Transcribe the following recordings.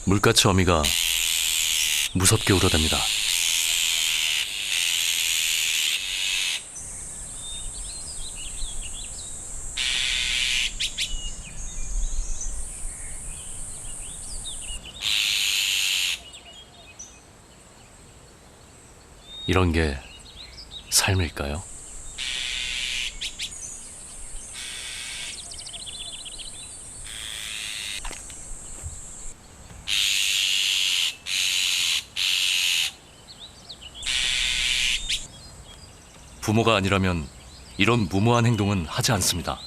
물가치 어미가 무섭게 울어댑니다. 이런 게 삶일까요? 부모가 아니라면 이런 무모한 행동은 하지 않습니다.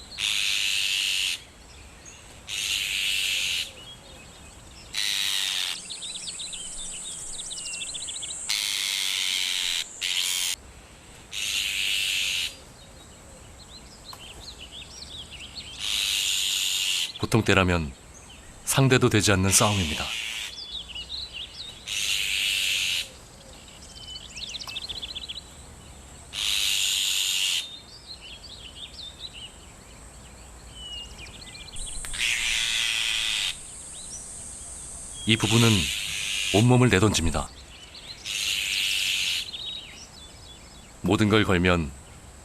보통 때라면 상대도 되지 않는 싸움입니다. 이 부부는 온몸을 내던집니다. 모든 걸 걸면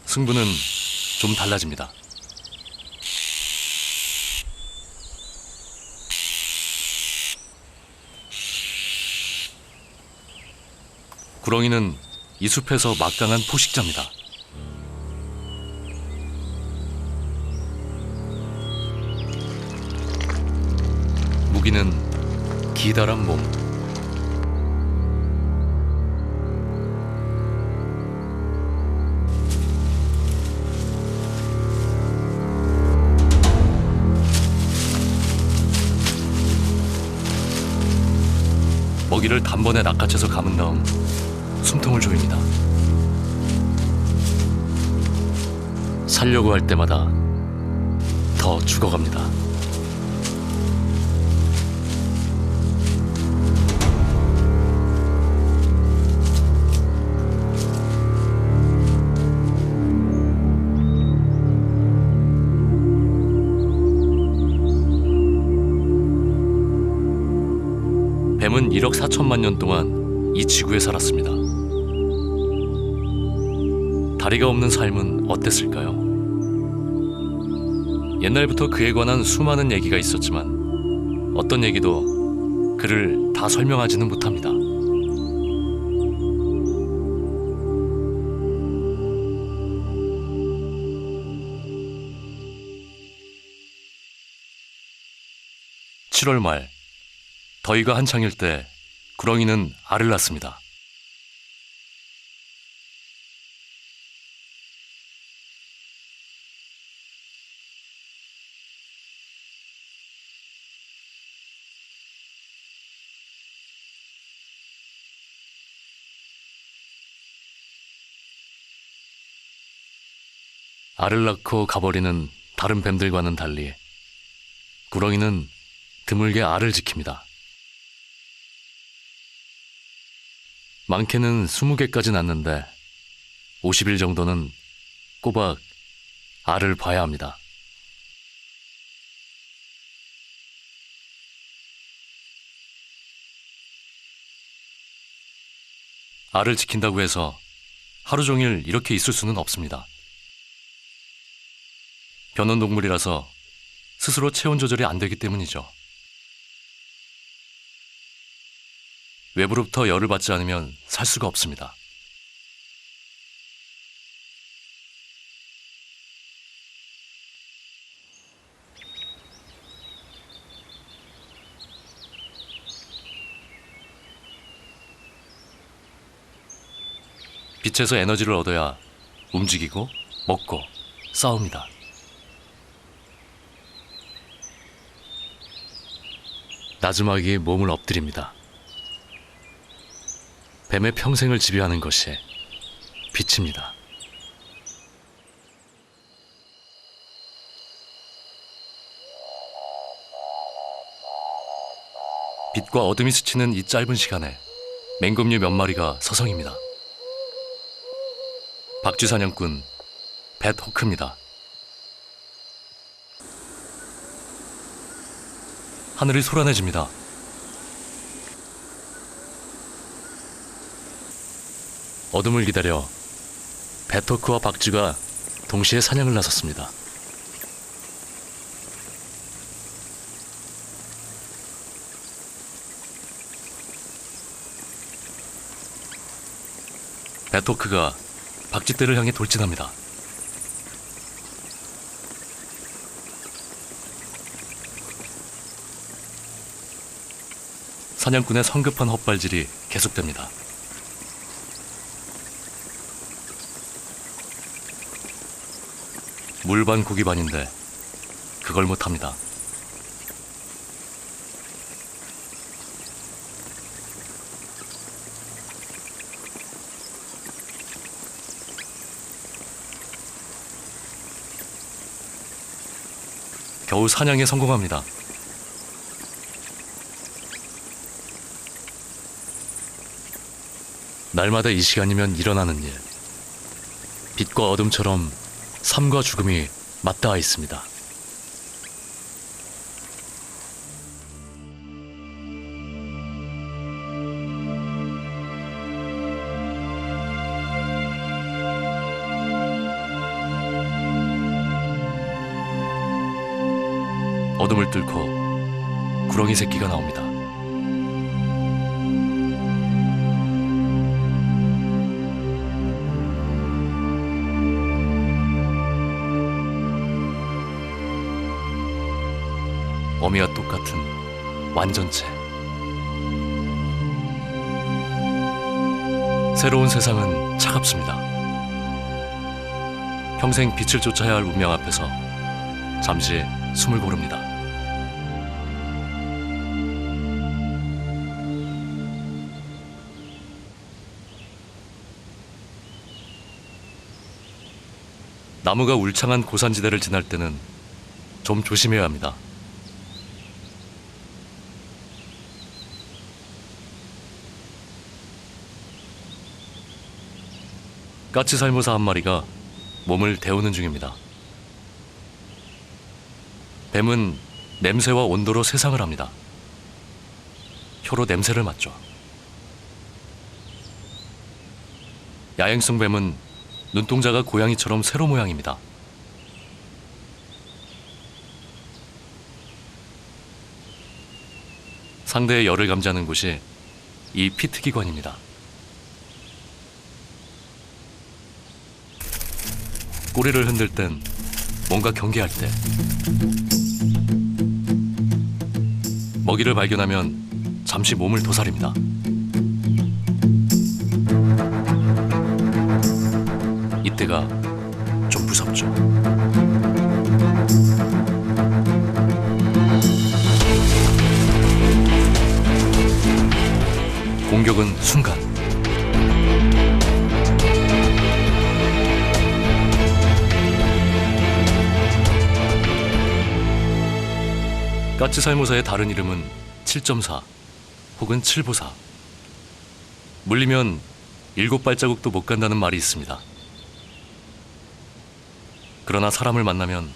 승부는 좀 달라집니다. 구렁이는 이 숲에서 막강한 포식자입니다. 무기는 기다란 몸. 먹이를 단번에 낚아채서 감은 다음 숨통을 조입니다. 살려고 할 때마다 더 죽어갑니다. 뱀은 1억 4천만 년 동안 이 지구에 살았습니다. 다리가 없는 삶은 어땠을까요? 옛날부터 그에 관한 수많은 얘기가 있었지만 어떤 얘기도 그를 다 설명하지는 못합니다. (7월) 말 더위가 한창일 때 구렁이는 알을 낳습니다. 알을 낳고 가버리는 다른 뱀들과는 달리 구렁이는 드물게 알을 지킵니다. 많게는 20개까지 낳는데 50일 정도는 꼬박 알을 봐야 합니다. 알을 지킨다고 해서 하루 종일 이렇게 있을 수는 없습니다. 변온동물이라서 스스로 체온 조절이 안 되기 때문이죠. 외부로부터 열을 받지 않으면 살 수가 없습니다. 빛에서 에너지를 얻어야 움직이고 먹고 싸웁니다. 나지막이 몸을 엎드립니다. 뱀의 평생을 지배하는 것이 빛입니다. 빛과 어둠이 스치는 이 짧은 시간에 맹금류 몇 마리가 서성입니다. 박쥐 사냥꾼 벳 호크입니다. 하늘이 소란해집니다. 어둠을 기다려 베토크와 박쥐가 동시에 사냥을 나섰습니다. 베토크가 박쥐떼를 향해 돌진합니다. 사냥꾼의 성급한 헛발질이 계속됩니다. 물반 고기반인데 그걸 못합니다. 겨우 사냥에 성공합니다. 날마다 이 시간이면 일어나는 일. 빛과 어둠처럼 삶과 죽음이 맞닿아 있습니다. 어둠을 뚫고 구렁이 새끼가 나옵니다. 어미와 똑같은 완전체. 새로운 세상은 차갑습니다. 평생 빛을 쫓아야 할 운명 앞에서 잠시 숨을 고릅니다. 나무가 울창한 고산지대를 지날 때는 좀 조심해야 합니다. 까치살모사 한 마리가 몸을 데우는 중입니다. 뱀은 냄새와 온도로 세상을 합니다. 혀로 냄새를 맡죠. 야행성 뱀은 눈동자가 고양이처럼 세로 모양입니다. 상대의 열을 감지하는 곳이 이 피트기관입니다. 꼬리를 흔들 땐 뭔가 경계할 때, 먹이를 발견하면 잠시 몸을 도사립니다. 이때가 좀 무섭죠. 공격은 순간. 까치살모사의 다른 이름은 7.4 혹은 7보사. 물리면 7발자국도 못 간다는 말이 있습니다. 그러나 사람을 만나면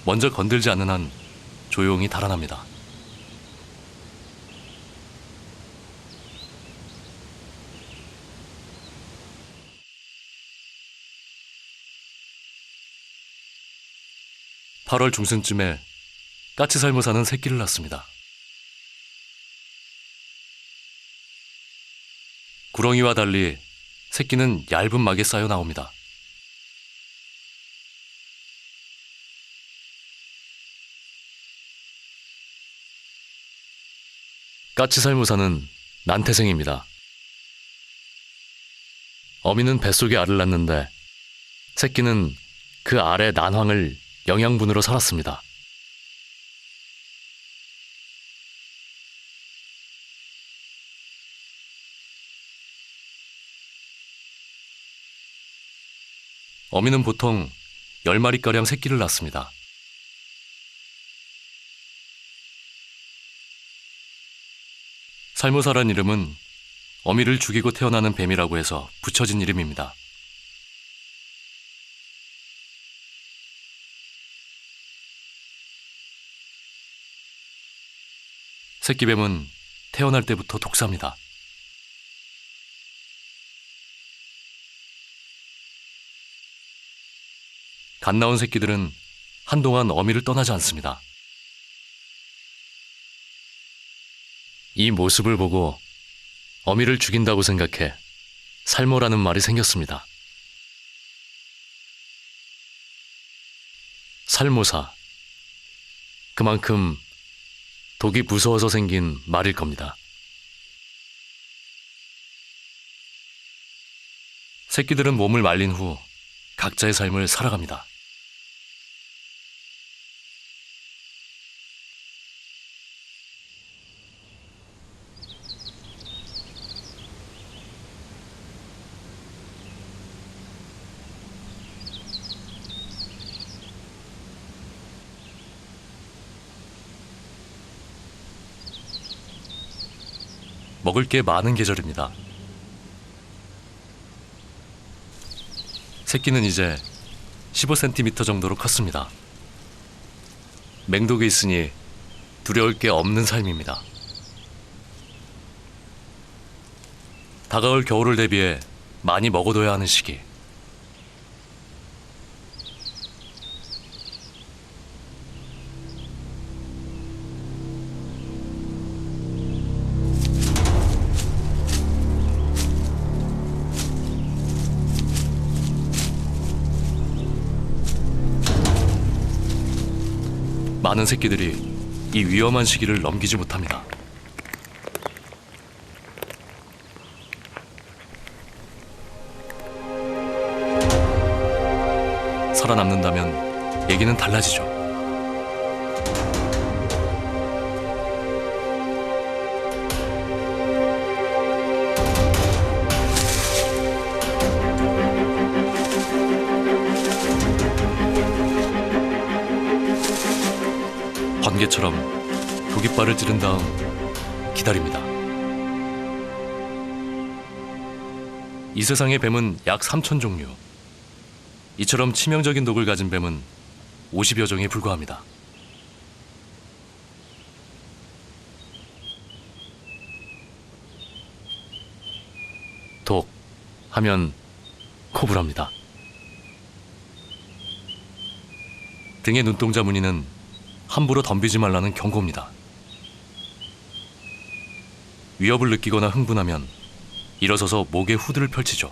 먼저 건들지 않는 한 조용히 달아납니다. (8월) 중순쯤에 까치살모사는 새끼를 낳습니다. 구렁이와 달리 새끼는 얇은 막에 쌓여 나옵니다. 까치살모사는 난태생입니다. 어미는 뱃속에 알을 낳는데 새끼는 그 알의 난황을 영양분으로 살았습니다. 어미는 보통 10마리가량 새끼를 낳습니다. 살모사란 이름은 어미를 죽이고 태어나는 뱀이라고 해서 붙여진 이름입니다. 새끼뱀은 태어날 때부터 독사입니다. 갓 나온 새끼들은 한동안 어미를 떠나지 않습니다. 이 모습을 보고 어미를 죽인다고 생각해 살모라는 말이 생겼습니다. 살모사. 그만큼 독이 무서워서 생긴 말일 겁니다. 새끼들은 몸을 말린 후 각자의 삶을 살아갑니다. 먹을 게 많은 계절입니다. 새끼는 이제 15cm 정도로 컸습니다. 맹독이 있으니 두려울 게 없는 삶입니다. 다가올 겨울을 대비해 많이 먹어둬야 하는 시기. 많은 새끼들이 이 위험한 시기를 넘기지 못합니다. 살아남는다면 얘기는 달라지죠. 번개처럼 독이빨을 찌른 다음 기다립니다. 이 세상의 뱀은 약 3,000종류. 이처럼 치명적인 독을 가진 뱀은 50여 종에 불과합니다. 독 하면 코브라입니다. 등의 눈동자 무늬는 함부로 덤비지 말라는 경고입니다. 위협을 느끼거나 흥분하면 일어서서 목에 후드를 펼치죠.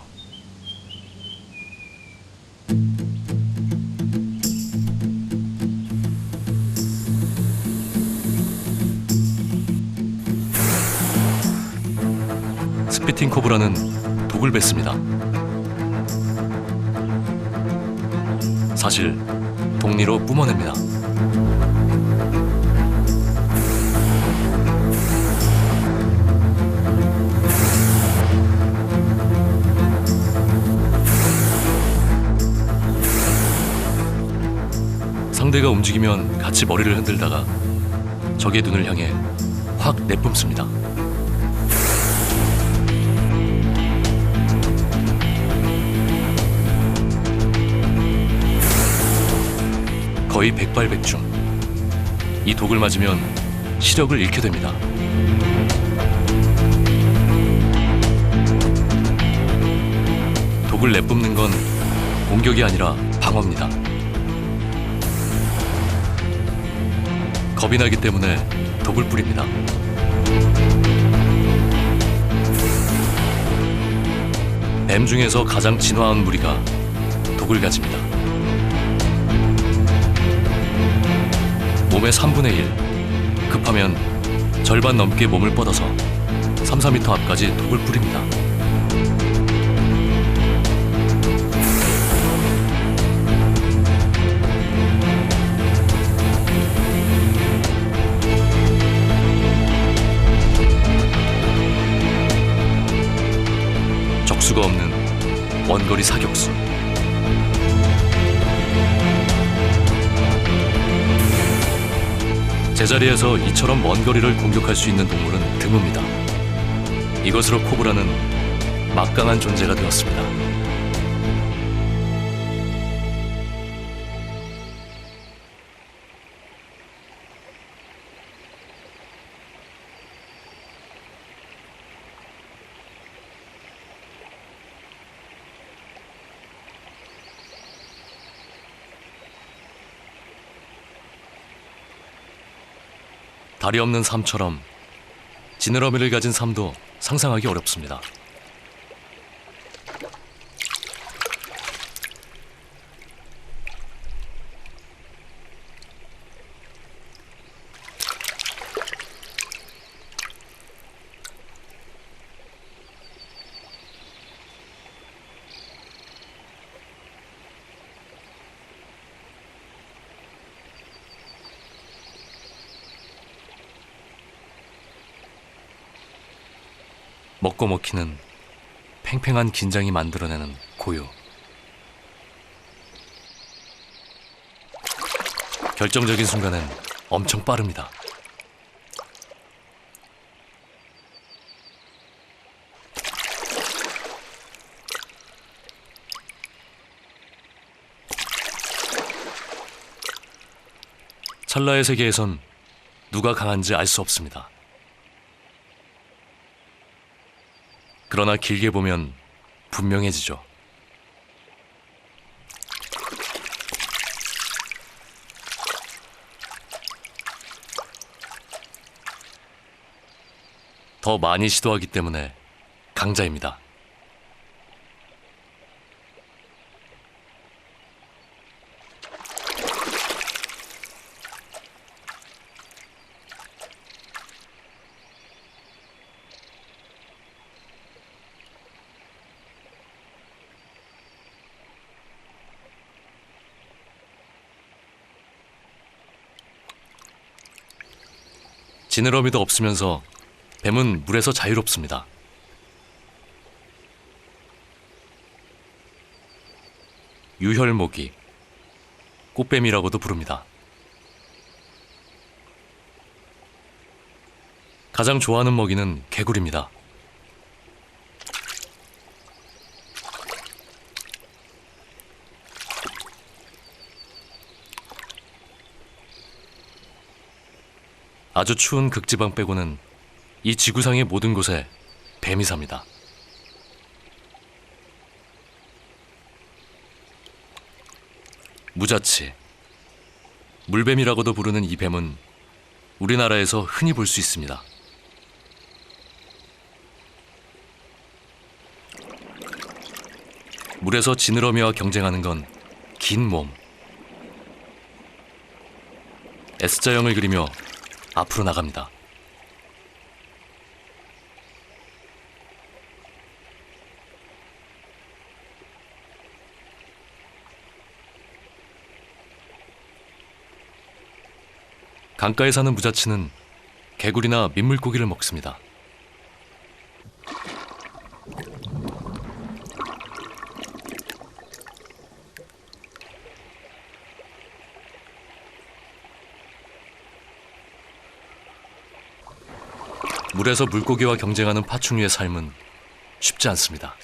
스피팅 코브라는 독을 뱉습니다. 사실 독리로 뿜어냅니다. 상대가 움직이면 같이 머리를 흔들다가 적의 눈을 향해 확 내뿜습니다. 거의 백발백중. 이 독을 맞으면 시력을 잃게 됩니다. 독을 내뿜는 건 공격이 아니라 방어입니다. 겁이 나기 때문에 독을 뿌립니다. 뱀 중에서 가장 진화한 무리가 독을 가집니다. 몸의 3분의 1, 급하면 절반 넘게 몸을 뻗어서 3, 4m 앞까지 독을 뿌립니다. 적수가 없는 원거리 사격수. 제자리에서 이처럼 먼 거리를 공격할 수 있는 동물은 드뭅니다. 이것으로 코브라는 막강한 존재가 되었습니다. 다리 없는 삶처럼 지느러미를 가진 삶도 상상하기 어렵습니다. 먹고 먹히는 팽팽한 긴장이 만들어내는 고요. 결정적인 순간엔 엄청 빠릅니다. 찰나의 세계에선 누가 강한지 알 수 없습니다. 그러나 길게 보면 분명해지죠. 더 많이 시도하기 때문에 강자입니다. 지느러미도 없으면서 뱀은 물에서 자유롭습니다. 유혈모기, 꽃뱀이라고도 부릅니다. 가장 좋아하는 먹이는 개구리입니다. 아주 추운 극지방 빼고는 이 지구상의 모든 곳에 뱀이 삽니다. 무자치, 물뱀이라고도 부르는 이 뱀은 우리나라에서 흔히 볼 수 있습니다. 물에서 지느러미와 경쟁하는 건 긴 몸. S자형을 그리며 앞으로 나갑니다. 강가에 사는 무자치는 개구리나 민물고기를 먹습니다. 물에서 물고기와 경쟁하는 파충류의 삶은 쉽지 않습니다.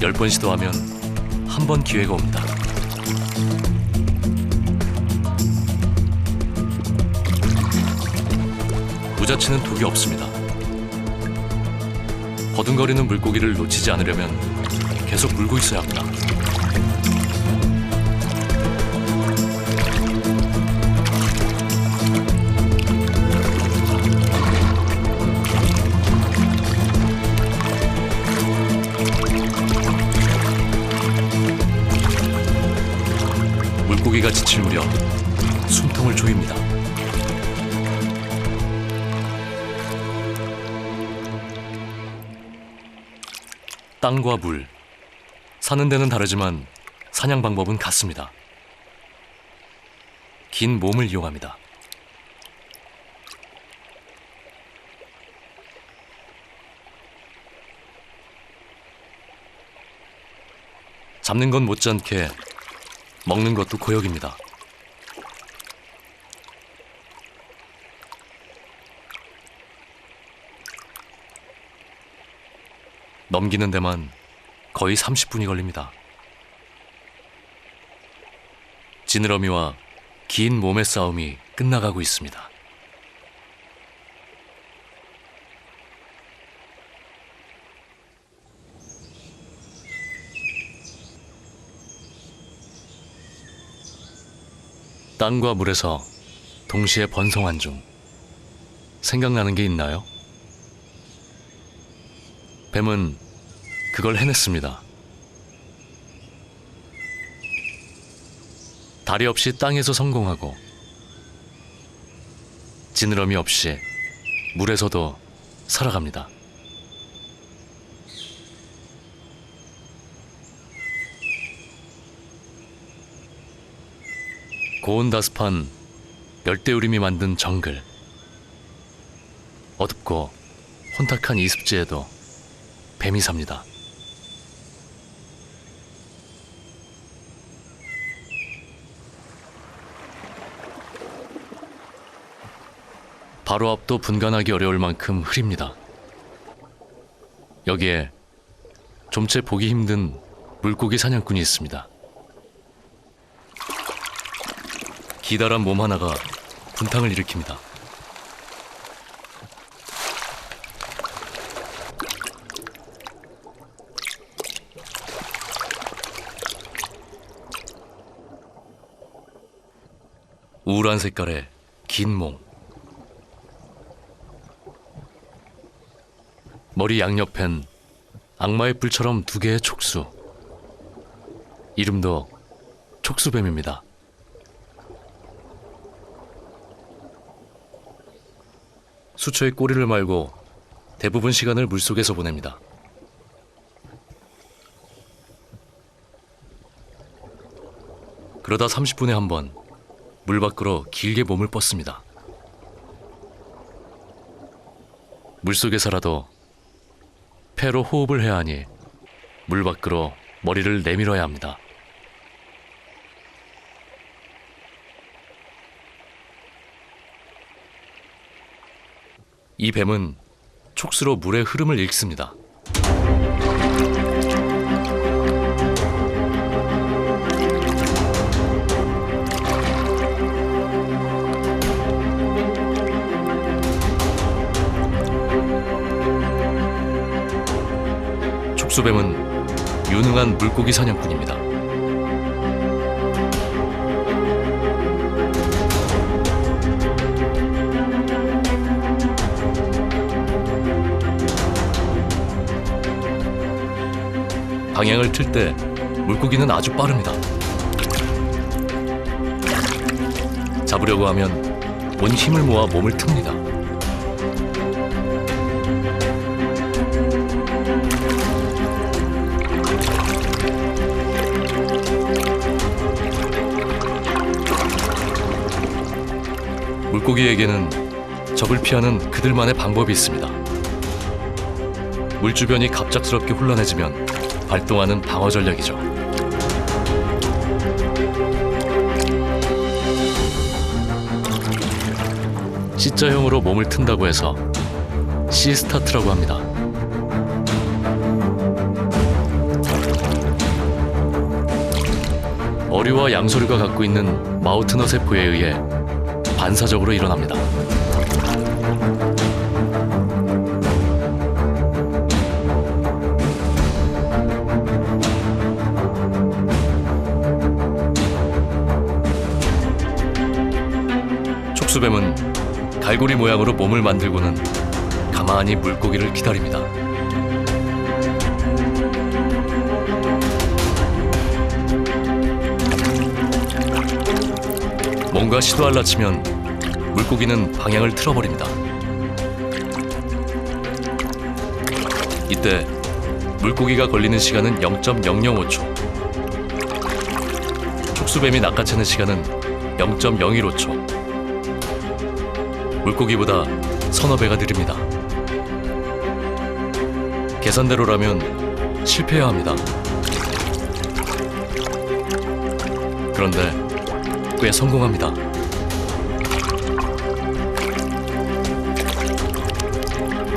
열 번 시도하면 한 번 기회가 옵니다. 무자치는 독이 없습니다. 버둥거리는 물고기를 놓치지 않으려면 계속 물고 있어야 합니다. 물고기가 지칠 무렵 숨통을 조입니다. 땅과 물, 사는 데는 다르지만 사냥 방법은 같습니다. 긴 몸을 이용합니다. 잡는 건 못지않게 먹는 것도 고역입니다. 넘기는 데만 거의 30분이 걸립니다. 지느러미와 긴 몸의 싸움이 끝나가고 있습니다. 땅과 물에서 동시에 번성한 중 생각나는 게 있나요? 뱀은 그걸 해냈습니다. 다리 없이 땅에서 성공하고 지느러미 없이 물에서도 살아갑니다. 고온다습한 열대우림이 만든 정글, 어둡고 혼탁한 이습지에도 뱀이 삽니다. 바로 앞도 분간하기 어려울 만큼 흐립니다. 여기에 좀채 보기 힘든 물고기 사냥꾼이 있습니다. 기다란 몸 하나가 분탕을 일으킵니다. 우울한 색깔의 긴 몸, 머리 양옆엔 악마의 뿔처럼 두 개의 촉수, 이름도 촉수뱀입니다. 수초의 꼬리를 말고 대부분 시간을 물속에서 보냅니다. 그러다 30분에 한 번 물 밖으로 길게 몸을 뻗습니다. 물속에 살아도 폐로 호흡을 해야 하니 물 밖으로 머리를 내밀어야 합니다. 이 뱀은 촉수로 물의 흐름을 읽습니다. 촉수뱀은 유능한 물고기 사냥꾼입니다. 방향을 틀 때 물고기는 아주 빠릅니다. 잡으려고 하면 온 힘을 모아 몸을 틉니다. 물고기에게는 적을 피하는 그들만의 방법이 있습니다. 물 주변이 갑작스럽게 혼란해지면 발동하는 방어 전략이죠. C자형으로 몸을 튼다고 해서 C-스타트라고 합니다. 어류와 양서류가 갖고 있는 마우트너 세포에 의해 반사적으로 일어납니다. 촉수뱀은 갈고리 모양으로 몸을 만들고는 가만히 물고기를 기다립니다. 뭔가 시도하려 치면 물고기는 방향을 틀어버립니다. 이때 물고기가 걸리는 시간은 0.005초, 촉수뱀이 낚아채는 시간은 0.015초. 물고기보다 서너 배가 느립니다. 계산대로라면 실패해야 합니다. 그런데 꽤 성공합니다.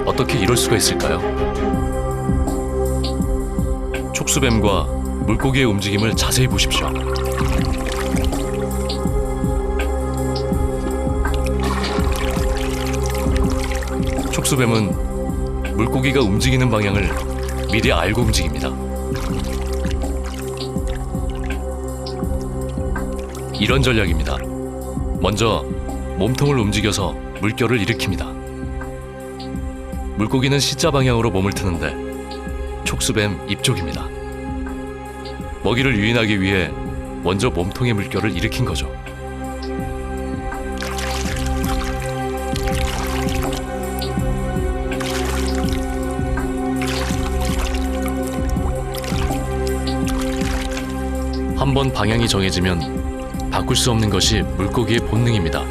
어떻게 이럴 수가 있을까요? 촉수뱀과 물고기의 움직임을 자세히 보십시오. 촉수뱀은 물고기가 움직이는 방향을 미리 알고 움직입니다. 이런 전략입니다. 먼저 몸통을 움직여서 물결을 일으킵니다. 물고기는 C자 방향으로 몸을 트는데 촉수뱀 입쪽입니다. 먹이를 유인하기 위해 먼저 몸통의 물결을 일으킨 거죠. 한번 방향이 정해지면 바꿀 수 없는 것이 물고기의 본능입니다.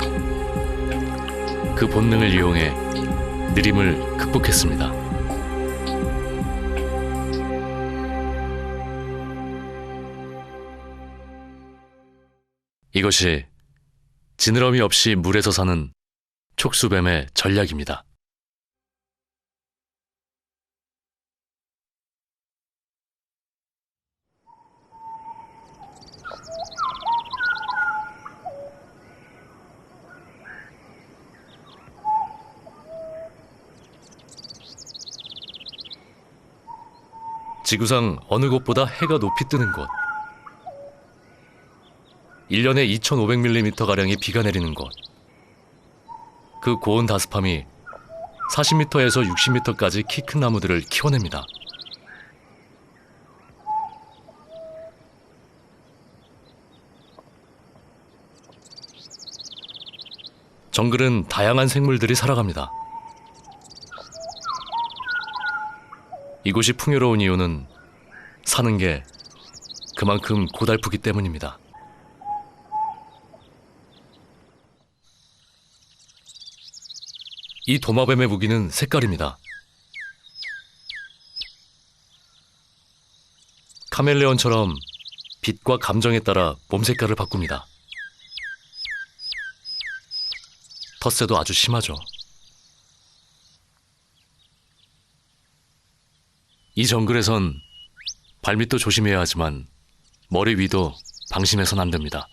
그 본능을 이용해 느림을 극복했습니다. 이것이 지느러미 없이 물에서 사는 촉수뱀의 전략입니다. 지구상 어느 곳보다 해가 높이 뜨는 곳, 1년에 2,500mm가량의 비가 내리는 곳, 그 고온 다스팜이 40m에서 60m까지 키 큰 나무들을 키워냅니다. 정글은 다양한 생물들이 살아갑니다. 이곳이 풍요로운 이유는 사는 게 그만큼 고달프기 때문입니다. 이 도마뱀의 무기는 색깔입니다. 카멜레온처럼 빛과 감정에 따라 몸 색깔을 바꿉니다. 텃세도 아주 심하죠. 이 정글에선 발밑도 조심해야 하지만 머리 위도 방심해선 안 됩니다.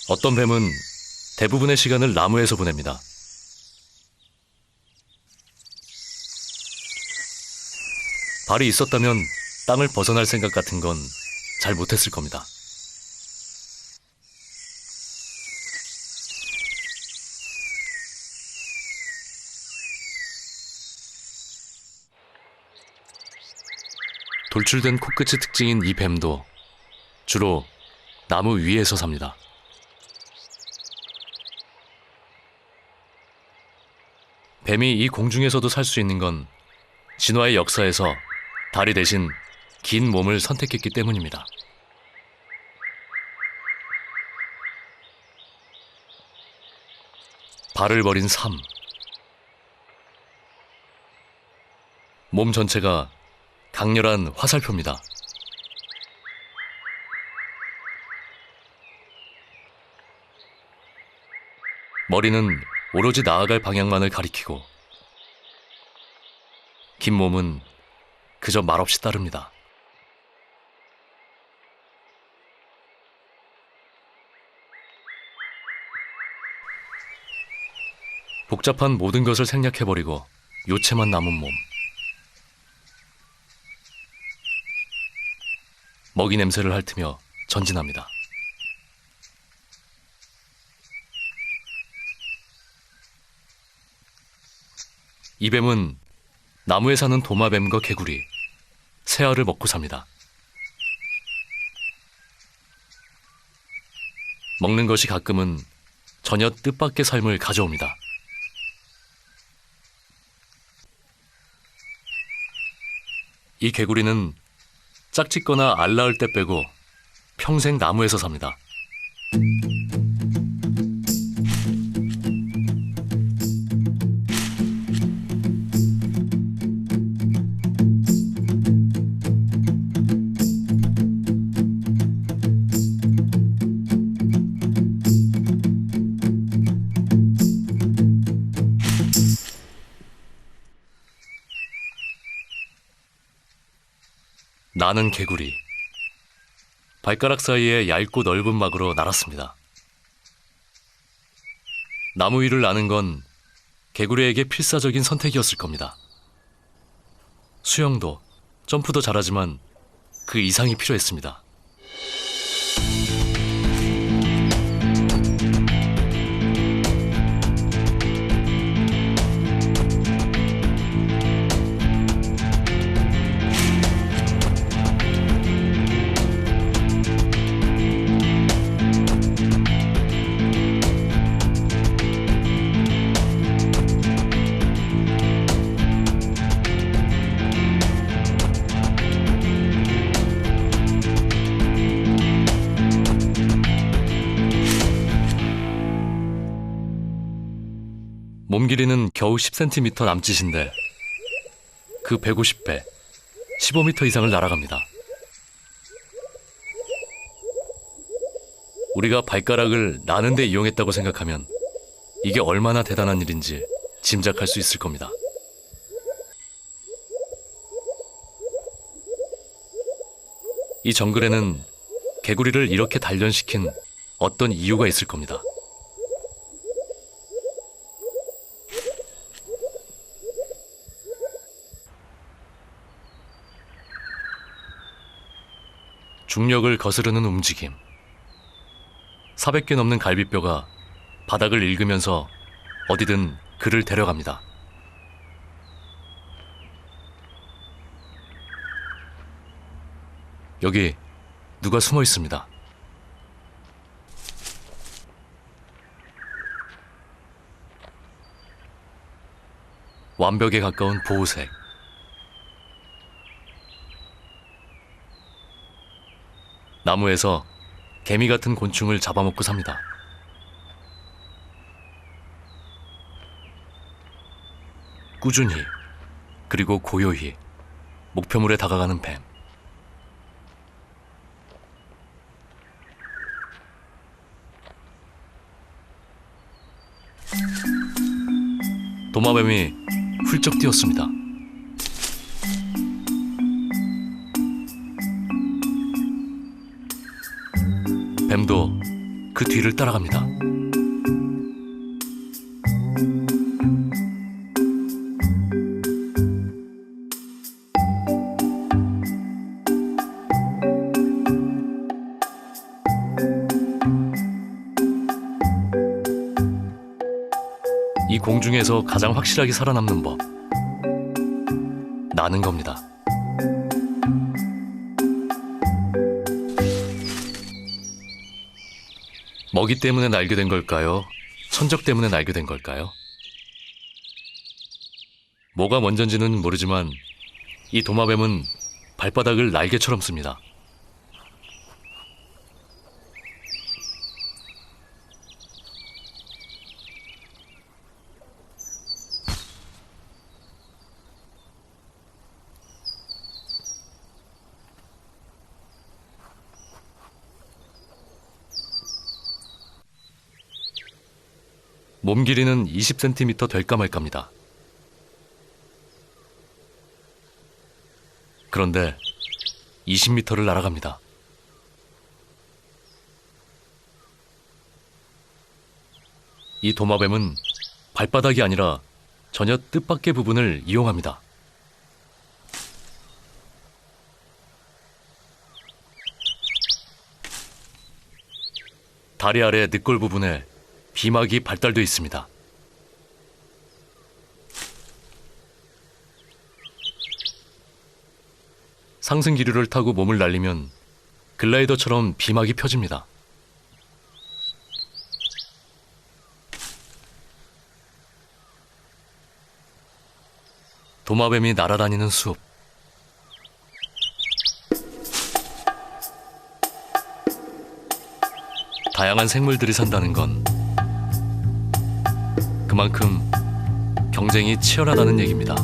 어떤 뱀은 대부분의 시간을 나무에서 보냅니다. 발이 있었다면 땅을 벗어날 생각 같은 건 잘 못했을 겁니다. 돌출된 코끝이 특징인 이 뱀도 주로 나무 위에서 삽니다. 뱀이 이 공중에서도 살 수 있는 건 진화의 역사에서 다리 대신 긴 몸을 선택했기 때문입니다. 발을 버린 삶. 몸 전체가 강렬한 화살표입니다. 머리는 오로지 나아갈 방향만을 가리키고 긴 몸은 그저 말없이 따릅니다. 복잡한 모든 것을 생략해버리고 요체만 남은 몸. 먹이 냄새를 핥으며 전진합니다. 이 뱀은 나무에 사는 도마뱀과 개구리, 새알을 먹고 삽니다. 먹는 것이 가끔은 전혀 뜻밖의 삶을 가져옵니다. 이 개구리는 짝짓거나 알 낳을 때 빼고 평생 나무에서 삽니다. 나는 개구리. 발가락 사이에 얇고 넓은 막으로 날았습니다. 나무 위를 나는 건 개구리에게 필사적인 선택이었을 겁니다. 수영도, 점프도 잘하지만 그 이상이 필요했습니다. 몸 길이는 겨우 10cm 남짓인데 그 150배, 15m 이상을 날아갑니다. 우리가 발가락을 나는 데 이용했다고 생각하면 이게 얼마나 대단한 일인지 짐작할 수 있을 겁니다. 이 정글에는 개구리를 이렇게 단련시킨 어떤 이유가 있을 겁니다. 중력을 거스르는 움직임. 400개 넘는 갈비뼈가 바닥을 읽으면서 어디든 그를 데려갑니다. 여기 누가 숨어 있습니다. 완벽에 가까운 보호색. 나무에서 개미 같은 곤충을 잡아먹고 삽니다. 꾸준히, 그리고 고요히 목표물에 다가가는 뱀. 도마뱀이 훌쩍 뛰었습니다. 뱀도 그 뒤를 따라갑니다. 이 공중에서 가장 확실하게 살아남는 법, 나는 겁니다. 먹이 때문에 날게 된 걸까요? 천적 때문에 날게 된 걸까요? 뭐가 먼저인지는 모르지만 이 도마뱀은 발바닥을 날개처럼 씁니다. 몸 길이는 20cm 될까 말까입니다. 그런데 20m를 날아갑니다. 이 도마뱀은 발바닥이 아니라 전혀 뜻밖의 부분을 이용합니다. 다리 아래 늑골 부분에 비막이 발달돼 있습니다. 상승 기류를 타고 몸을 날리면 글라이더처럼 비막이 펴집니다. 도마뱀이 날아다니는 숲. 다양한 생물들이 산다는 건 그만큼 경쟁이 치열하다는 얘기입니다.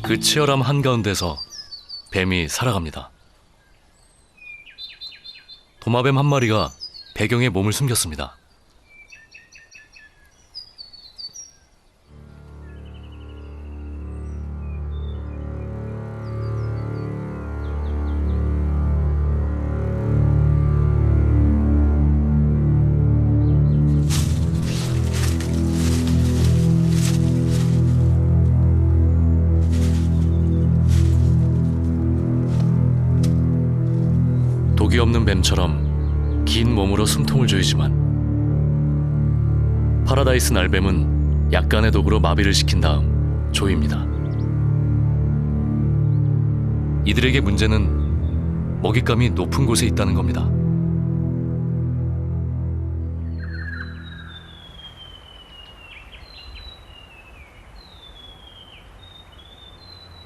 그 치열함 한가운데서 뱀이 살아갑니다. 도마뱀 한 마리가 배경에 몸을 숨겼습니다. 없는 뱀처럼 긴 몸으로 숨통을 조이지만 파라다이스 날뱀은 약간의 독으로 마비를 시킨 다음 조입니다. 이들에게 문제는 먹잇감이 높은 곳에 있다는 겁니다.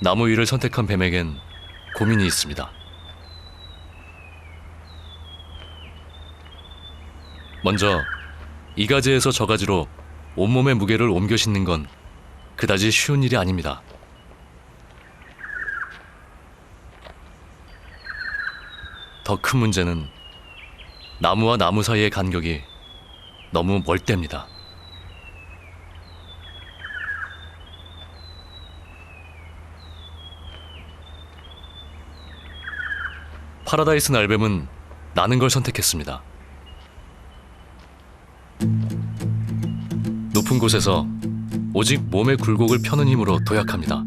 나무 위를 선택한 뱀에겐 고민이 있습니다. 먼저 이 가지에서 저 가지로 온몸의 무게를 옮겨 싣는 건 그다지 쉬운 일이 아닙니다. 더 큰 문제는 나무와 나무 사이의 간격이 너무 멀댑니다. 파라다이스 날뱀은 나는 걸 선택했습니다. 높은 곳에서 오직 몸의 굴곡을 펴는 힘으로 도약합니다.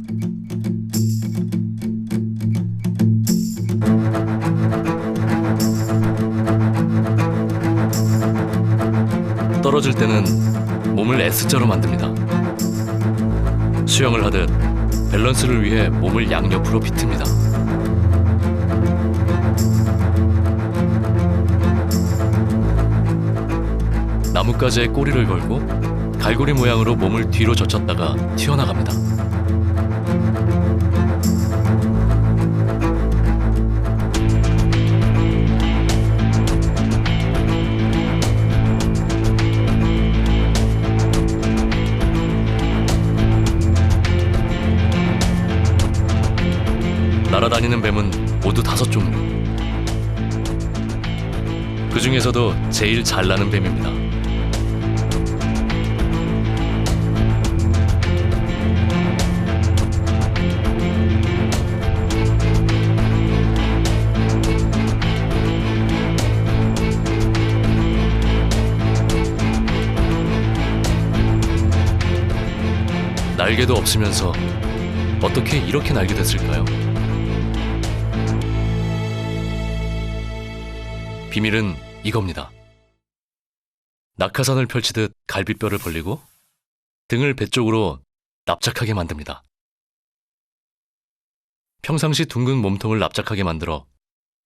떨어질 때는 몸을 S자로 만듭니다. 수영을 하듯 밸런스를 위해 몸을 양옆으로 비틉니다. 나뭇가지에 꼬리를 걸고 갈고리 모양으로 몸을 뒤로 젖혔다가 튀어나갑니다. 날아다니는 뱀은 모두 5종류. 그 중에서도 제일 잘 나는 뱀입니다. 날개도 없으면서 어떻게 이렇게 날게 됐을까요? 비밀은 이겁니다. 낙하산을 펼치듯 갈비뼈를 벌리고 등을 배 쪽으로 납작하게 만듭니다. 평상시 둥근 몸통을 납작하게 만들어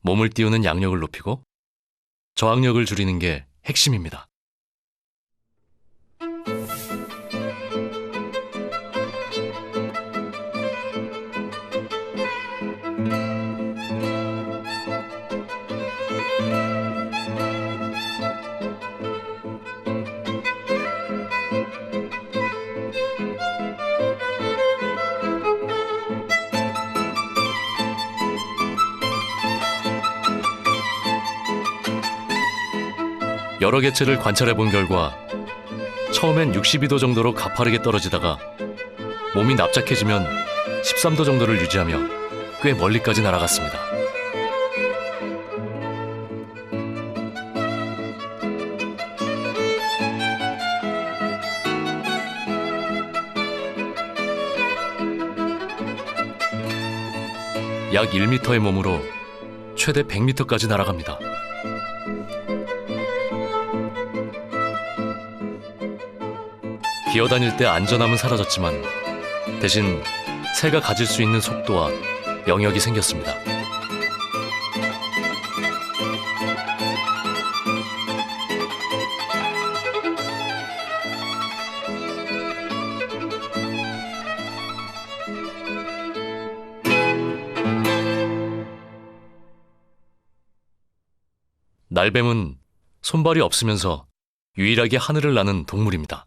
몸을 띄우는 양력을 높이고 저항력을 줄이는 게 핵심입니다. 여러 개체를 관찰해 본 결과 처음엔 62도 정도로 가파르게 떨어지다가 몸이 납작해지면 13도 정도를 유지하며 꽤 멀리까지 날아갔습니다. 약 1m의 몸으로 최대 100m까지 날아갑니다. 기어다닐 때 안전함은 사라졌지만 대신 새가 가질 수 있는 속도와 영역이 생겼습니다. 날뱀은 손발이 없으면서 유일하게 하늘을 나는 동물입니다.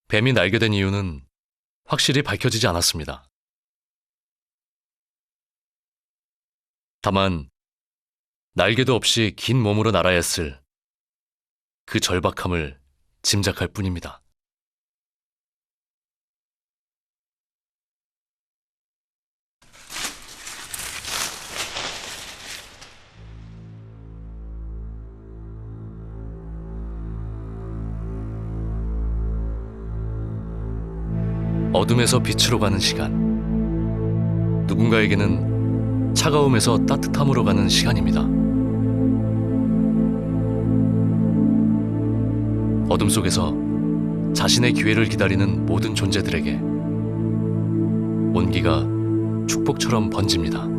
뱀이 날게 된 이유는 확실히 밝혀지지 않았습니다. 다만 날개도 없이 긴 몸으로 날아야 했을 그 절박함을 짐작할 뿐입니다. 어둠에서 빛으로 가는 시간. 누군가에게는 차가움에서 따뜻함으로 가는 시간입니다. 어둠 속에서 자신의 기회를 기다리는 모든 존재들에게 온기가 축복처럼 번집니다.